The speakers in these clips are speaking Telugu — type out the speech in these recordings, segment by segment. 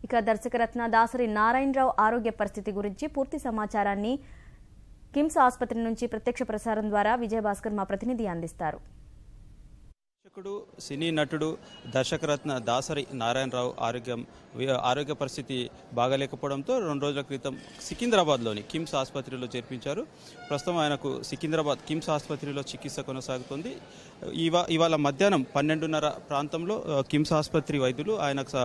ఇక దర్శకరత్న దాసరి నారాయణరావు ఆరోగ్య పరిస్థితి గురించి పూర్తి సమాచారాన్ని కిమ్స్ ఆసుపత్రి నుంచి ప్రత్యక్ష ప్రసారం ద్వారా విజయభాస్కర్ మా ప్రతినిధి అందిస్తారు. దర్శకుడు, సినీ నటుడు, దర్శకరత్న దాసరి నారాయణరావు ఆరోగ్య పరిస్థితి బాగాలేకపోవడంతో 2 రోజుల క్రితం సికింద్రాబాద్లోని కిమ్స్ ఆసుపత్రిలో చేర్పించారు. ప్రస్తుతం ఆయనకు సికింద్రాబాద్ కిమ్స్ ఆసుపత్రిలో చికిత్స కొనసాగుతుంది. ఇవాళ మధ్యాహ్నం 12:30 ప్రాంతంలో కిమ్స్ ఆసుపత్రి వైద్యులు ఆయనకు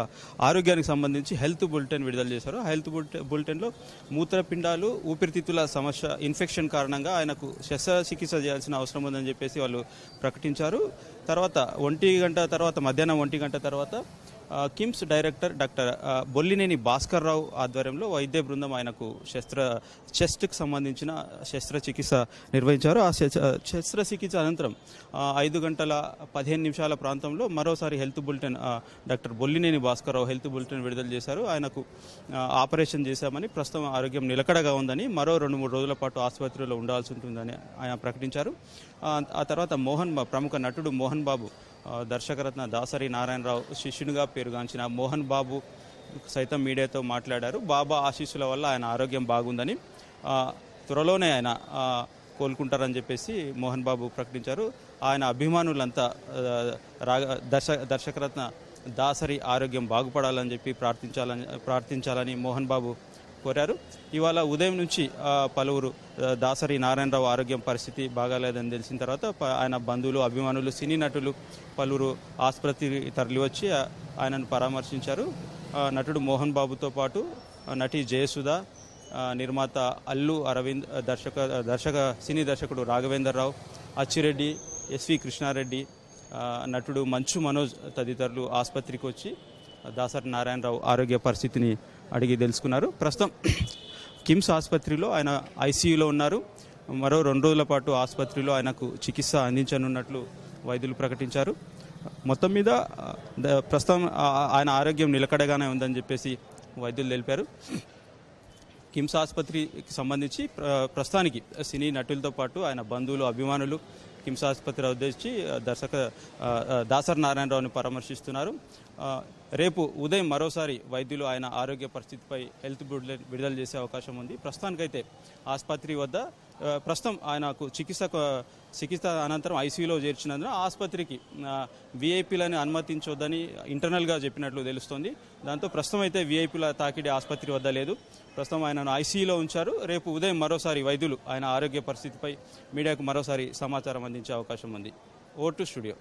ఆరోగ్యానికి సంబంధించి హెల్త్ బులెటిన్ విడుదల చేశారు. హెల్త్ బులెటిన్లో మూత్రపిండాలు, ఊపిరితిత్తుల సమస్య, ఇన్ఫెక్షన్ కారణంగా ఆయనకు శస్త్రచికిత్స చేయాల్సిన అవసరం ఉందని చెప్పేసి వాళ్ళు ప్రకటించారు. తర్వాత మధ్యాహ్నం 1 గంట తర్వాత KIMS director doctor Bollineni Bhaskar Rao ఆధ్వర్యంలో వైద్య బృందం ఆయనకు చెస్ట్కి సంబంధించిన శస్త్రచికిత్స నిర్వహించారు. ఆ శస్త్రచికిత్స అనంతరం 5:15 ప్రాంతంలో మరోసారి health bulletin doctor Bollineni Bhaskar Rao health bulletin విడుదల చేశారు. ఆయనకు ఆపరేషన్ చేశామని, ప్రస్తుతం ఆరోగ్యం నిలకడగా ఉందని, మరో 2-3 రోజుల పాటు ఆసుపత్రిలో ఉండాల్సి ఉంటుందని ఆయన ప్రకటించారు. ఆ తర్వాత ప్రముఖ నటుడు మోహన్ బాబు, దర్శకరత్న దాసరి నారాయణరావు శిష్యునిగా పేరుగాంచిన మోహన్ బాబు సైతం మీడియాతో మాట్లాడారు. బాబా ఆశీస్సుల వల్ల ఆయన ఆరోగ్యం బాగుందని, త్వరలోనే ఆయన కోలుకుంటారని చెప్పేసి మోహన్ బాబు ప్రకటించారు. ఆయన అభిమానులంతా దర్శకరత్న దాసరి ఆరోగ్యం బాగుపడాలని చెప్పి ప్రార్థించాలని మోహన్ బాబు కోరారు. ఇవాళ ఉదయం నుంచి పలువురు దాసరి నారాయణరావు ఆరోగ్యం పరిస్థితి బాగాలేదని తెలిసిన తర్వాత ఆయన బంధువులు, అభిమానులు, సినీ నటులు పలువురు ఆసుపత్రి తరలివచ్చి ఆయనను పరామర్శించారు. నటుడు మోహన్ బాబుతో పాటు నటి జయసుధ, నిర్మాత అల్లు అరవింద్, సినీ దర్శకుడు రాఘవేందర్ రావు, అచ్చిరెడ్డి, ఎస్వి కృష్ణారెడ్డి, నటుడు మంచు మనోజ్ తదితరులు ఆసుపత్రికి వచ్చి దాసరి నారాయణరావు ఆరోగ్య పరిస్థితిని అడిగి తెలుసుకున్నారు. ప్రస్తుతం కిమ్స్ ఆసుపత్రిలో ఆయన ఐసీయూలో ఉన్నారు. మరో 2 రోజుల పాటు ఆసుపత్రిలో ఆయనకు చికిత్స అందించనున్నట్లు వైద్యులు ప్రకటించారు. మొత్తం మీద ప్రస్తుతం ఆయన ఆరోగ్యం నిలకడగానే ఉందని చెప్పేసి వైద్యులు తెలిపారు. కిమ్స్ ఆసుపత్రికి సంబంధించి ప్రస్తుతానికి సినీ నటులతో పాటు ఆయన బంధువులు, అభిమానులు కిమ్స్ ఆసుపత్రి ఉద్దేశించి దాసరి నారాయణరావుని పరామర్శిస్తున్నారు. రేపు ఉదయం మరోసారి వైద్యులు ఆయన ఆరోగ్య పరిస్థితిపై హెల్త్ బులెటిన్ విడుదల చేసే అవకాశం ఉంది. ప్రస్తుతానికైతే ఆసుపత్రి వద్ద ప్రస్తుతం ఆయనకు చికిత్స అనంతరం ఐసీయూలో చేర్చినందున ఆసుపత్రికి వీఐపీలను అనుమతించొద్దని ఇంటర్నల్గా చెప్పినట్లు తెలుస్తోంది. దాంతో ప్రస్తుతం అయితే వీఐపీల తాకిడి ఆసుపత్రి వద్ద లేదు. ప్రస్తుతం ఆయనను ఐసీయూలో ఉంచారు. రేపు ఉదయం మరోసారి వైద్యులు ఆయన ఆరోగ్య పరిస్థితిపై మీడియాకు మరోసారి సమాచారం అందించే అవకాశం ఉంది. Over to studio.